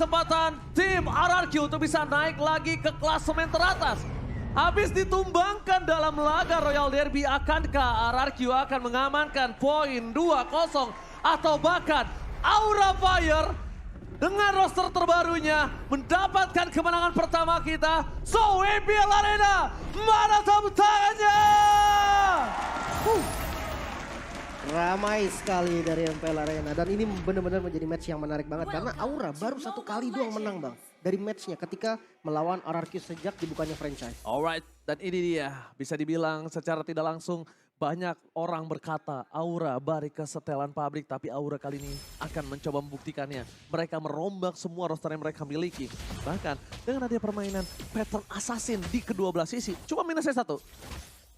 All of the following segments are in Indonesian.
Kesempatan tim RRQ untuk bisa naik lagi ke klasemen teratas. Habis ditumbangkan dalam laga Royal Derby, akankah RRQ akan mengamankan poin 2-0 atau bahkan Aura Fire dengan roster terbarunya mendapatkan kemenangan pertama kita. So, EPL Arena, mana tepuk tangannya? Ramai sekali dari MPL Arena dan ini benar-benar menjadi match yang menarik banget karena Aura baru satu kali doang menang bang dari matchnya ketika melawan RRQ sejak dibukanya franchise. Alright, dan ini dia bisa dibilang secara tidak langsung banyak orang berkata Aura balik ke setelan pabrik, tapi Aura kali ini akan mencoba membuktikannya. Mereka merombak semua roster yang mereka miliki. Bahkan dengan adanya permainan pattern assassin di kedua belah sisi, cuma minusnya satu.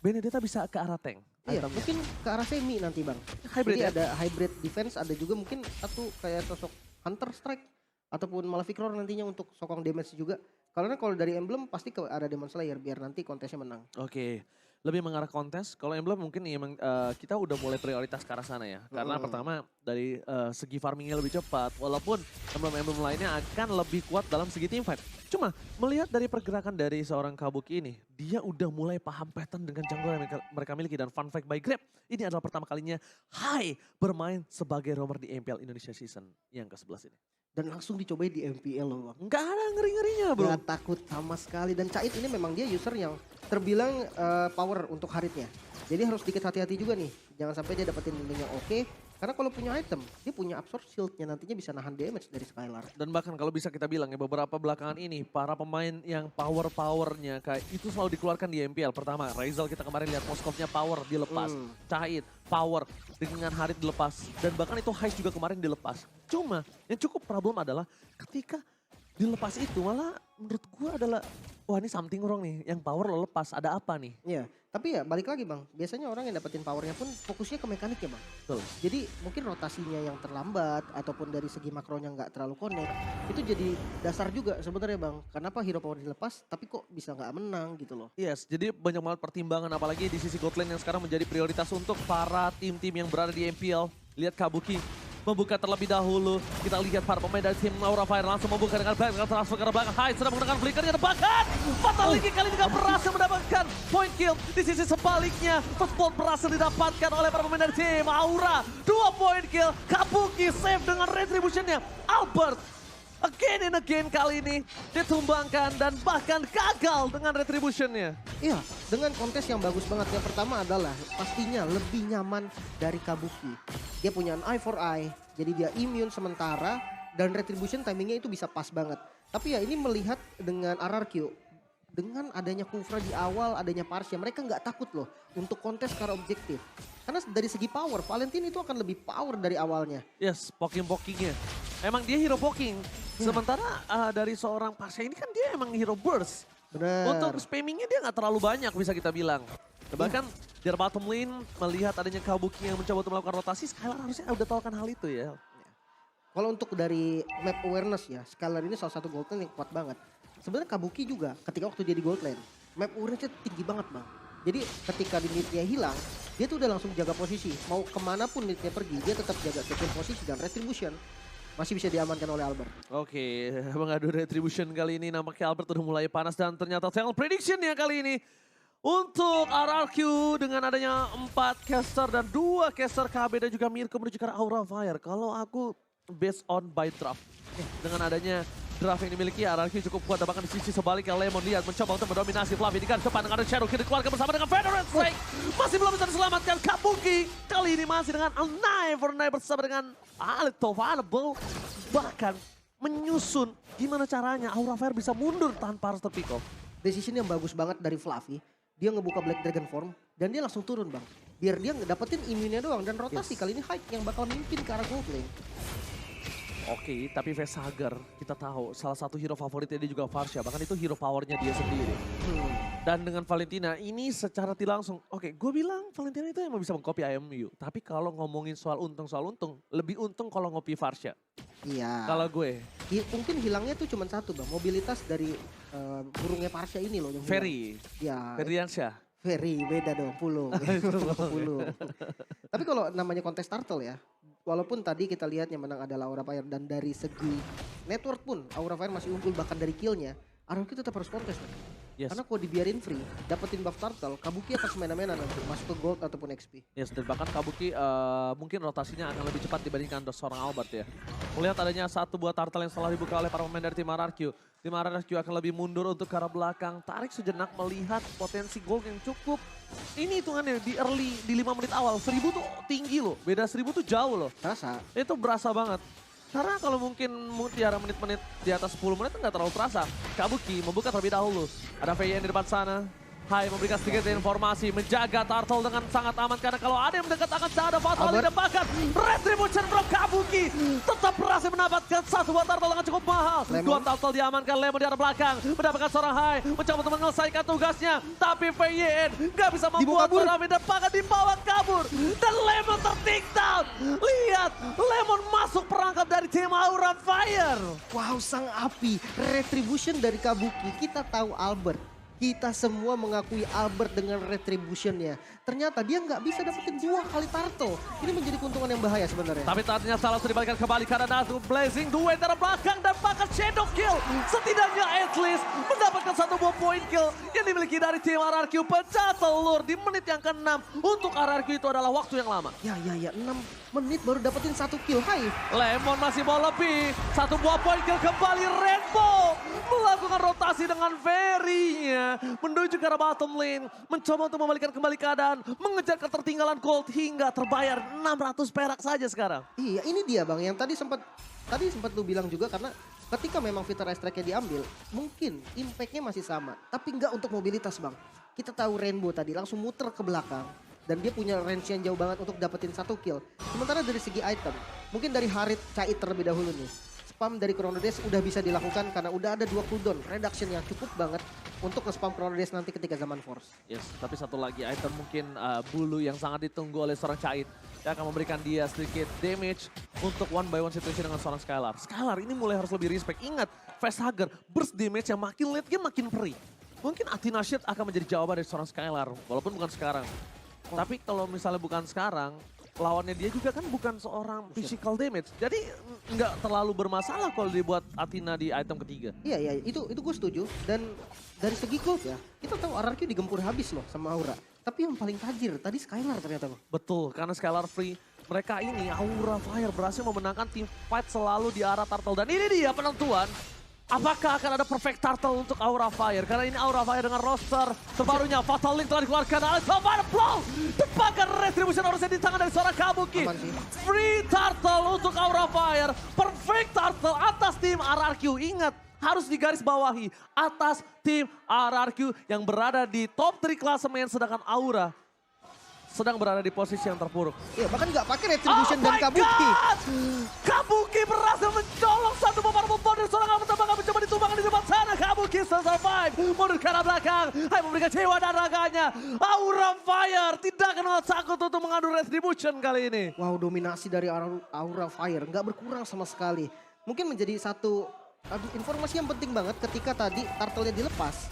Benedetta bisa ke arah tank. Iya, itemnya. mungkin ke arah semi nanti bang. Hybrid Jadi ya? ada hybrid defense, ada juga mungkin satu kayak sosok Hunter Strike ataupun Malefic Roar nantinya untuk sokong damage juga. Karena kalau dari Emblem pasti ke arah Demon Slayer biar nanti kontesnya menang. Oke, lebih mengarah kontes. Kalau Emblem mungkin emang kita udah mulai prioritas ke arah sana ya. Karena pertama dari segi farmingnya lebih cepat. Walaupun emblem-emblem lainnya akan lebih kuat dalam segi teamfight. Cuma melihat dari pergerakan dari seorang Kabuki ini, dia udah mulai paham pattern dengan jungle yang mereka miliki. Dan fun fact by Grab, ini adalah pertama kalinya Hai bermain sebagai roamer di MPL Indonesia Season yang ke-11 ini. Dan langsung dicobain di MPL loh bang. Nggak ada ngeri-ngerinya bro. Gak takut sama sekali dan Cait ini memang dia user yang terbilang power untuk haritnya. Jadi harus sedikit hati-hati juga nih. Jangan sampai dia dapetin link yang oke. Karena kalau punya item, dia punya absorb shieldnya nantinya bisa nahan damage dari Skylar. Dan bahkan kalau bisa kita bilang ya beberapa belakangan ini para pemain yang power-powernya kayak itu selalu dikeluarkan di MPL. Pertama Rizal kita kemarin lihat Moskovnya power dilepas. Cait power dengan Harit dilepas. Dan bahkan itu Heist juga kemarin dilepas. Cuma yang cukup problem adalah ketika dilepas itu malah menurut gue adalah wah ini something wrong nih. Yang power lo lepas ada apa nih? Iya, tapi ya balik lagi bang. Biasanya orang yang dapetin powernya pun fokusnya ke mekanik ya bang. Betul. Jadi mungkin rotasinya yang terlambat ataupun dari segi makronya nggak terlalu connect. Itu jadi dasar juga sebenarnya bang. Kenapa hero power dilepas tapi kok bisa nggak menang gitu loh. Yes, jadi banyak banget pertimbangan apalagi di sisi God lane yang sekarang menjadi prioritas untuk para tim-tim yang berada di MPL. Lihat Kabuki membuka terlebih dahulu. Kita lihat para pemain dari tim Aura Fire langsung membuka dengan baik, dengan transfer ke belakang. Hai sudah menggunakan flickernya, bahkan Fatality kali ini gak berhasil mendapatkan point kill. Di sisi sebaliknya, first blood berhasil didapatkan oleh para pemain dari tim Aura. 2 point kill, Kabuki save dengan retributionnya. Albert again and again kali ini ditumbangkan dan bahkan gagal dengan retributionnya. Iya, dengan kontes yang bagus banget. Yang pertama adalah pastinya lebih nyaman dari Kabuki. Dia punya an eye for eye, jadi dia immune sementara dan retribution timingnya itu bisa pas banget. Tapi ya ini melihat dengan RRQ, dengan adanya Kufra di awal, adanya Parsha, mereka nggak takut loh untuk kontes secara objektif. Karena dari segi power, Valentine itu akan lebih power dari awalnya. Yes, poking-pokingnya. Emang dia hero poking. Sementara dari seorang Parsha ini kan dia emang hero burst. Bener. Untuk spammingnya dia nggak terlalu banyak bisa kita bilang. Bahkan di bottom lane melihat adanya Kabuki yang mencoba untuk melakukan rotasi, Skylar harusnya udah tahu kan hal itu ya. Kalau untuk dari map awareness ya, Skylar ini salah satu gold lane yang kuat banget. Sebenarnya Kabuki juga ketika waktu dia di gold lane, map awareness-nya tinggi banget bang. Jadi ketika di mid-nya hilang, dia tuh udah langsung jaga posisi. Mau kemana pun mid-nya pergi, dia tetap jaga posisi dan retribution. Masih bisa diamankan oleh Albert. Oke, mengadu retribution kali ini nampaknya Albert udah mulai panas dan ternyata channel prediction ya kali ini. Untuk RRQ dengan adanya 4 caster dan 2 caster KB dan juga Mirko menuju ke Aura Fire. Kalau aku based on by draft. Dengan adanya draft yang dimiliki RRQ cukup kuat. Dan bahkan di sisi sebaliknya Lemon lihat mencoba untuk mendominasi Fluffy. Dengan depan dengan Shadow Kid dikeluarkan bersama dengan Veteran Strike. Masih belum bisa diselamatkan Kabuki. Kali ini masih dengan Knife for Knife bersama dengan Alito Available. Bahkan menyusun gimana caranya Aura Fire bisa mundur tanpa harus terpick off. Decision yang bagus banget dari Fluffy. Dia ngebuka Black Dragon form dan dia langsung turun bang. Biar dia dapetin imunnya doang dan rotasi kali ini Hyde yang bakal mimpin ke arah gold lane. Oke, tapi Vesagar kita tahu salah satu hero favoritnya dia juga Varsha. Bahkan itu hero powernya dia sendiri. Dan dengan Valentina ini secara tidak langsung. Oke, gue bilang Valentina itu emang bisa mengcopy IMU. Tapi kalau ngomongin soal untung, lebih untung kalau ngopi Varsha. Iya. Kalau gue. Mungkin hilangnya tuh cuma satu bang. Mobilitas dari burungnya Parsha ini loh. Yang Ferry. Ya. Ferdiansyah. Ferry beda dong, Pulo. Pulo. Tapi kalau namanya kontes turtle ya. walaupun tadi kita lihat yang menang adalah Aura Fire dan dari segi network pun Aura Fire masih unggul bahkan dari killnya. RRQ tetap harus kontes nih. Yes. Karena kalau dibiarin free, dapetin buff turtle, Kabuki akan semena-mena nanti masuk ke gold ataupun XP. Yes, dan bahkan Kabuki mungkin rotasinya akan lebih cepat dibandingkan seorang Albert ya. Melihat adanya satu buah turtle yang setelah dibuka oleh para pemain dari tim RRQ. Tim RRQ akan lebih mundur untuk ke arah belakang. Tarik sejenak melihat potensi gold yang cukup. Ini hitungannya di early, di 5 menit awal. 1000 tuh tinggi loh, beda 1000 tuh jauh loh. Rasa. Itu berasa banget. Karena kalau mungkin mutiara menit-menit di atas 10 menit nggak terlalu terasa. Kabuki membuka terlebih dahulu. Ada VN di depan sana. Hai memberikan sedikit informasi, menjaga Turtle dengan sangat aman karena kalau ada yang mendekat akan ada fatal Albert. ditembakkan. Retribution from Kabuki tetap berhasil mendapatkan satu buah Turtle dengan cukup mahal. Lemon. Dua Turtle diamankan, Lemon di arah belakang mendapatkan seorang Hai, mencoba untuk menyelesaikan tugasnya, tapi VYN nggak bisa membuat kabur. seorang ditembakkan, dibawa kabur dan Lemon ter-take down. Lihat, Lemon masuk perangkap dari tim Aura Fire. Wow, sang api. Retribution dari Kabuki. Kita tahu Albert. Kita semua mengakui Albert dengan retributionnya. Ternyata dia nggak bisa dapetin 2 kali turtle. Ini menjadi keuntungan yang bahaya sebenarnya. Tapi ternyata langsung dibalikan kembali karena Nazu Blazing duet dari belakang dan bahkan shadow kill. Setidaknya at least mendapatkan satu buah point kill yang dimiliki dari tim RRQ. Pecah telur di menit yang ke-6. Untuk RRQ itu adalah waktu yang lama. Ya, 6 menit baru dapetin 1 kill. Hai. Lemon masih mau lebih. Satu buah point kill kembali Rainbow. Melakukan rotasi dengan Very-nya. Menuju ke arah bottom lane. Mencoba untuk membalikan kembali keadaan. Mengejar ketertinggalan gold hingga terbayar 600 perak saja sekarang. Iya, ini dia Bang yang tadi sempat lu bilang juga karena ketika memang fitur ice track-nya diambil, mungkin impact-nya masih sama, tapi nggak untuk mobilitas Bang. Kita tahu Rainbow tadi langsung muter ke belakang dan dia punya range yang jauh banget untuk dapetin 1 kill. Sementara dari segi item, mungkin dari Harit Cait terlebih dahulu nih. Spam dari Chrono Dash udah bisa dilakukan karena udah ada 2 cooldown. Reduction yang cukup banget untuk nge-spam Chrono Dash nanti ketika zaman Force. Yes, tapi satu lagi item mungkin bulu yang sangat ditunggu oleh seorang Cait. Yang akan memberikan dia sedikit damage untuk 1-by-1 situation dengan seorang Skylar. Skylar ini mulai harus lebih respect. Ingat, Facehugger burst damage yang makin late game makin perih. Mungkin Athena Shield akan menjadi jawaban dari seorang Skylar, walaupun bukan sekarang. Tapi kalau misalnya bukan sekarang, lawannya dia juga kan bukan seorang physical damage. Jadi nggak terlalu bermasalah kalau dibuat Athena di item ketiga. Iya, itu gue setuju. Dan dari segi gold ya, kita tahu RRQ digempur habis loh sama Aura. Tapi yang paling tajir tadi Skylar ternyata Bang. Betul, karena Skylar free. Mereka ini, Aura Fire berhasil memenangkan tim fight selalu di arah Turtle. Dan ini dia penentuan. Apakah akan ada perfect turtle untuk Aura Fire? Karena ini Aura Fire dengan roster terbarunya. Fatal Link telah dikeluarkan. Alex Alvaro blow. Tepakan retribution harusnya di tangan dari seorang Kabuki. Aman sih. Free turtle untuk Aura Fire. Perfect turtle atas tim RRQ. Ingat, harus digaris bawahi. Atas tim RRQ yang berada di top 3 klasemen. Sedangkan Aura sedang berada di posisi yang terpuruk. Iya, bahkan nggak pakai retribution dan Kabuki. God! Kabuki berhasil mencolong satu papan bom dari seorang Albert Tambang mencoba ditumbangkan di depan sana. Kabuki still survive. Mundur ke arah belakang. Hai memberikan jiwa dan raganya. Aura Fire tidak kenal takut untuk mengadu retribution kali ini. Wow, dominasi dari Aura Fire nggak berkurang sama sekali. Mungkin menjadi satu informasi yang penting banget ketika tadi turtle-nya dilepas.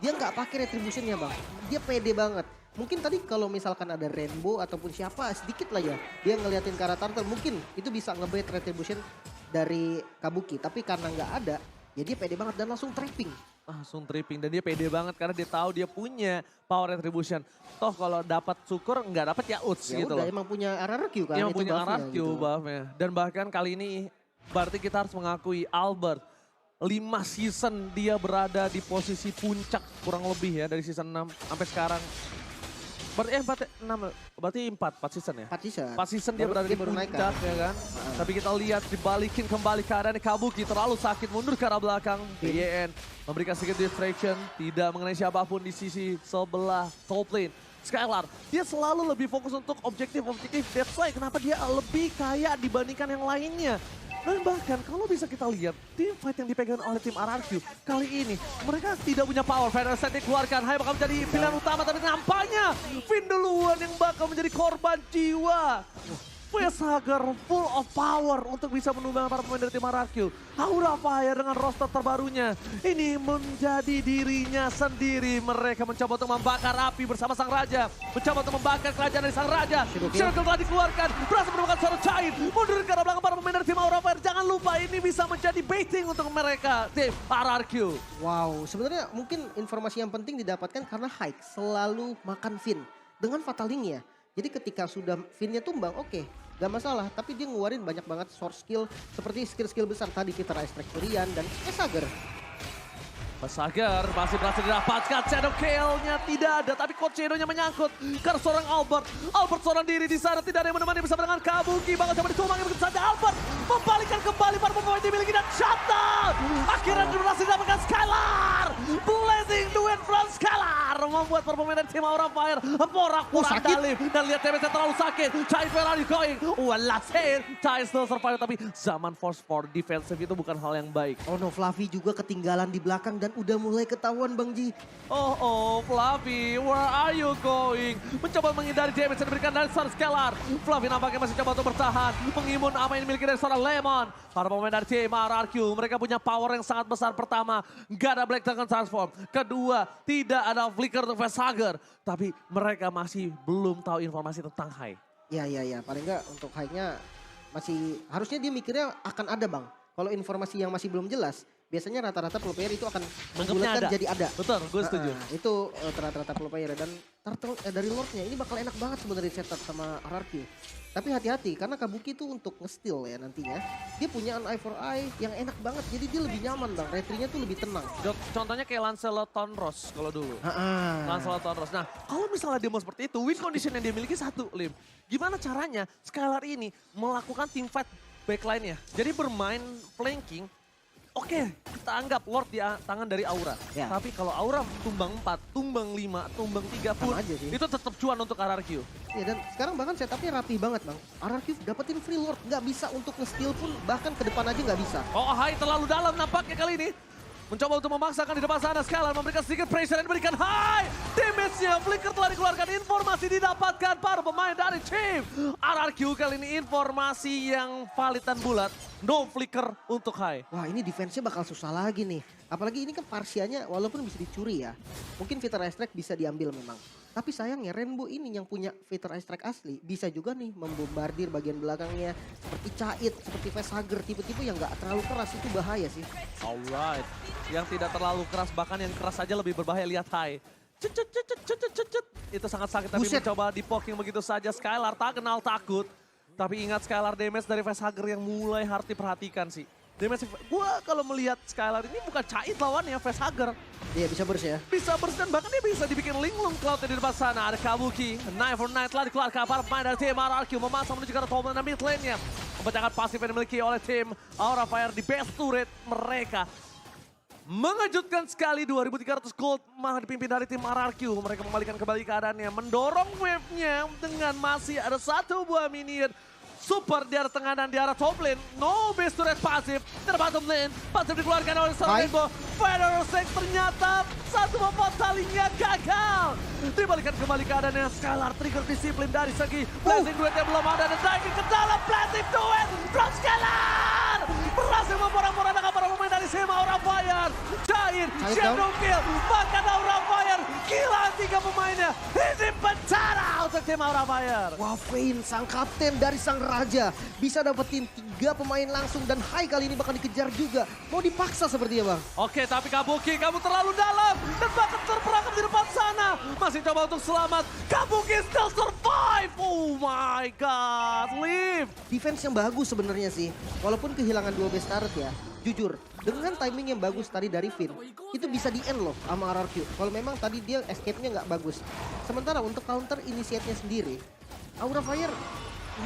Dia nggak pakai retributionnya Bang. Dia pede banget. Mungkin tadi kalau misalkan ada Rainbow ataupun siapa sedikit lah ya. Dia ngeliatin ke arah turtle mungkin itu bisa nge-bait retribution dari Kabuki. Tapi karena nggak ada ya dia pede banget dan langsung trapping. Langsung tripping dan dia pede banget karena dia tahu dia punya power retribution. Toh kalau dapat syukur nggak dapat ya uts Ya gitu udah loh. emang punya RRQ kan. Yang itu punya buff-nya RRQ gitu. buffnya. Dan bahkan kali ini berarti kita harus mengakui Albert 5 season dia berada di posisi puncak kurang lebih ya dari season 6 sampai sekarang. Berarti 4 season ya? 4 season. 4 season dia berada di baru naik puncak ya kan. Tapi kita lihat dibalikin kembali keadaan Kabuki terlalu sakit mundur ke arah belakang. BYN memberikan sedikit distraction, tidak mengenai siapapun di sisi sebelah top lane. Skylar, dia selalu lebih fokus untuk objektif. That's why kenapa dia lebih kaya dibandingkan yang lainnya. Dan bahkan kalau bisa kita lihat, tim fight yang dipegang oleh tim RRQ kali ini, mereka tidak punya power. Final Set dikeluarkan, Hai bakal menjadi pilihan utama, tapi nampaknya Finn duluan yang bakal menjadi korban jiwa. Facehugger full of power untuk bisa menumbangkan para pemain dari tim RRQ. Aura Fire dengan roster terbarunya. Ini menjadi dirinya sendiri. Mereka mencoba untuk membakar api bersama Sang Raja. Mencoba untuk membakar kerajaan dari Sang Raja. Circle telah dikeluarkan. Berhasil menemukan seorang cair. Mundur ke arah belakang para pemain dari tim Aura Fire. Jangan lupa ini bisa menjadi baiting untuk mereka. Tim RRQ. Wow, sebenarnya mungkin informasi yang penting didapatkan karena Haik selalu makan Finn dengan fatalingnya. Jadi ketika sudah Finn-nya tumbang, oke, gak masalah. Tapi dia ngeluarin banyak banget source skill seperti skill-skill besar tadi Fitter Strike Durian dan Facehugger. Facehugger masih berhasil didapatkan, shadow kill-nya tidak ada, tapi Coach Shadow-nya menyangkut karena seorang Albert. Albert seorang diri di sana, tidak ada yang menemani bersama dengan Kabuki. Bakal coba ditumbangi begitu saja Albert. Membalikkan kembali para pemain dimiliki dan shutdown. Akhirnya berhasil didapatkan Skylar. Blazing duet from Skylar. Membuat para pemain dari tim Aura Fire porak-porak dalip. Dan lihat damage-nya terlalu sakit. Chai, where are you going? Last hit. Chai still survive, tapi zaman force for defensive itu bukan hal yang baik. Oh no, Fluffy juga ketinggalan di belakang dan udah mulai ketahuan Bang Ji. Oh, Fluffy, where are you going? Mencoba menghindari damage yang diberikan dari seorang Scalar. Fluffy nampaknya masih coba untuk bertahan. Mengimun apa yang dimiliki dari seorang Lemon. Para pemain dari tim RRQ, mereka punya power yang sangat besar. Pertama, gak ada Black Dragon Transform. Kedua, tidak ada Flicker untuk Facehugger. Tapi mereka masih belum tahu informasi tentang Hai. Ya. Paling enggak untuk Haiknya masih, harusnya dia mikirnya akan ada Bang. Kalau informasi yang masih belum jelas, biasanya rata-rata pro player itu akan membulatkan jadi ada. Betul, gue setuju. Itu rata-rata pro player dan turtle dari Lordnya ini bakal enak banget sebenarnya setup sama RRQ. Tapi hati-hati karena Kabuki itu untuk nge-steal ya nantinya. Dia punya an eye for eye yang enak banget, jadi dia lebih nyaman Bang. Retry-nya tuh lebih tenang. Contohnya kayak Lancelot Tonros kalau dulu. Ah. Lancelot Tonros. Nah, kalau misalnya dia mau seperti itu, win condition yang dia miliki satu, Lim. Gimana caranya Skylar ini melakukan team fight backline-nya? Jadi bermain flanking. Oke, kita anggap Lord di tangan dari Aura. Ya. Tapi kalau Aura tumbang 4, tumbang 5, tumbang 3 pun, aja sih. itu tetap cuan untuk RRQ. Ya dan sekarang bahkan setupnya rapi banget Bang. RRQ dapetin free Lord, nggak bisa untuk nge-steal pun bahkan ke depan aja nggak bisa. Oh, Hai terlalu dalam nampaknya kali ini. Mencoba untuk memaksakan di depan sana. Skylar memberikan sedikit pressure dan diberikan high. Damage-nya Flicker telah dikeluarkan. Informasi didapatkan para pemain dari tim RRQ. Kali ini informasi yang valid dan bulat. No Flicker untuk high. Wah ini defense-nya bakal susah lagi nih. Apalagi ini kan Parsianya walaupun bisa dicuri ya. Mungkin Fitter Strike bisa diambil memang. Tapi sayangnya Rainbow ini yang punya Fitter Strike asli bisa juga nih membombardir bagian belakangnya. Seperti Cait, seperti Facehugger, tipe-tipe yang gak terlalu keras itu bahaya sih. Alright. Yang tidak terlalu keras, bahkan yang keras saja lebih berbahaya. Lihat high. Cet. Itu sangat sakit tapi Buset. mencoba di-poking begitu saja. Skylar tak kenal takut. Tapi ingat Skylar damage dari Facehugger yang mulai harus diperhatikan sih. Damage, gua kalau melihat Skylar ini bukan Cait lawannya, Facehugger. Iya bisa burst ya. Bisa burst dan bahkan dia bisa dibikin linglung cloud di depan sana. Ada Kabuki, Knife for Night telah dikeluarkan para pemain dari tim RRQ. Memasang menuju ke arah top lane dan mid lane-nya. Pemecahkan pasif yang dimiliki oleh tim Aura Fire di base turret mereka. Mengejutkan sekali 2.300 gold malah dipimpin dari tim RRQ. Mereka membalikan kembali keadaannya, mendorong wave-nya dengan masih ada satu buah minion. Super di arah tengah dan di arah top lane. No base turret pasif. Di bottom lane. Pasif dikeluarkan oleh seorang Rainbow. Fire Six ternyata satu salingnya gagal. Dibalikan kembali keadaannya. Skylar trigger disiplin dari segi blazing duet yang belum ada. Dan diving ke dalam blazing duet from Skylar. Berhasil memporak-porandakan para pemain dari tim Aura Fire. Cair, shadow kill. Bahkan Aura Fire gila 3 pemainnya. Ini pencara untuk tim Aura Fire. Wah Vayne sang kapten dari sang raja bisa dapetin 3 pemain langsung dan Hai kali ini bakal dikejar juga. Mau dipaksa sepertinya Bang. Oke, tapi Kabuki, kamu terlalu dalam. Dan bahkan terperangkap di depan sana. Masih coba untuk selamat. Kabuki still survive. Oh my god, leave. Defense yang bagus sebenarnya sih. Walaupun kehilangan 2 base turret ya. Jujur, dengan timing yang bagus tadi dari Finn, itu bisa di-end loh sama RRQ. Kalau memang tadi dia escape-nya nggak bagus. Sementara untuk counter initiate-nya sendiri, Aura Fire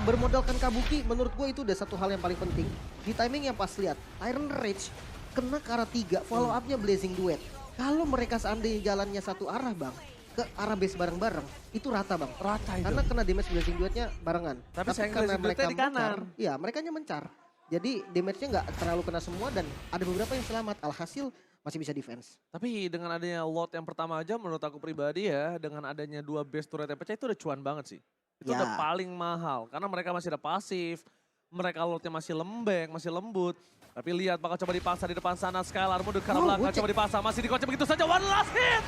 bermodalkan Kabuki, menurut gue itu udah satu hal yang paling penting. Di timing yang pas lihat, Iron Rage kena ke arah 3, follow up-nya Blazing Duet. Kalau mereka seandainya jalannya satu arah Bang, ke arah base bareng-bareng, itu rata Bang. Rata itu. Karena kena damage Blazing Duetnya barengan. Tapi sayang Blazing Duetnya di kanan. Iya, mereka mencar. Jadi damage-nya nggak terlalu kena semua dan ada beberapa yang selamat. Alhasil masih bisa defense. Tapi dengan adanya lot yang pertama aja menurut aku pribadi ya, dengan adanya 2 base turret yang pecah itu udah cuan banget sih. Itu udah Ya. paling mahal. Karena mereka masih ada pasif. Mereka lotnya masih lembek, masih lembut. Tapi lihat bakal coba dipaksa di depan sana. Skylar mundur ke arah belakang, gocek. coba dipaksa. Masih dikocok begitu saja. One last hit.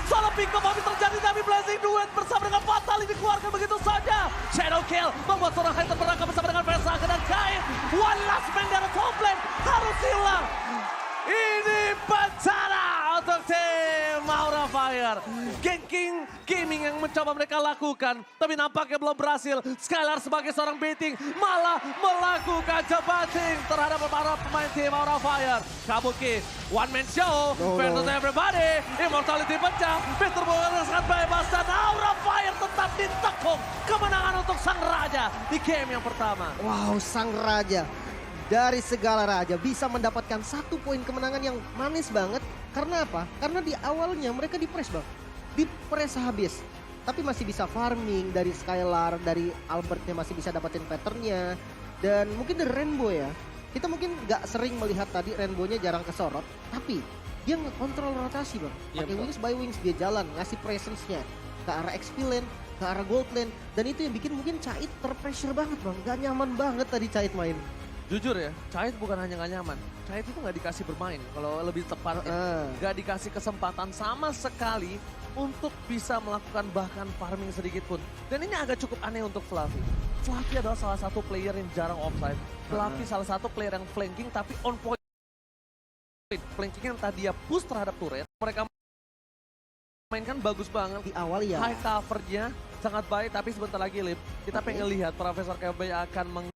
Salah pick up habis terjadi tapi Blazing Duet bersama dengan Fatali dikeluarkan begitu saja. Shadow Kill membuat seorang Hunter berangkat bersama dengan Versaka dan Kain. One last man dari top lane harus hilang. Ini bencana untuk tim Aura Fire. Ganking gaming yang mencoba mereka lakukan. Tapi nampaknya belum berhasil. Skylar sebagai seorang baiting malah melakukan jebating terhadap para pemain tim Aura Fire. Kabuki, one man show. Fair to everybody. Immortality pecah. Peter Bowen sangat bebas dan Aura Fire tetap ditekuk. Kemenangan untuk sang raja di game yang pertama. Wow, sang raja dari segala raja bisa mendapatkan 1 poin kemenangan yang manis banget. Karena apa? Karena di awalnya mereka di-press bang. Di-press habis. Tapi masih bisa farming dari Skylar, dari Albertnya masih bisa dapetin patternnya. Dan mungkin dari Rainbow ya. Kita mungkin nggak sering melihat tadi Rainbow-nya jarang kesorot. Tapi dia ngekontrol rotasi bang. Iya, Pakai betul. wings by wings dia jalan, ngasih presence-nya ke arah XP lane, ke arah gold lane. Dan itu yang bikin mungkin Cait terpressure banget bang. Gak nyaman banget tadi Cait main. Jujur ya, Cait bukan hanya gak nyaman. Cait itu gak dikasih bermain, kalau lebih tepatnya. Gak dikasih kesempatan sama sekali untuk bisa melakukan bahkan farming sedikit pun. Dan ini agak cukup aneh untuk Fluffy. Fluffy adalah salah satu player yang jarang offside. Fluffy salah satu player yang flanking tapi on point. Flanking yang tadi dia push terhadap turret. Mereka mainkan bagus banget. Di awal ya. High covernya sangat baik tapi sebentar lagi Lip. Kita pengen lihat Profesor KB akan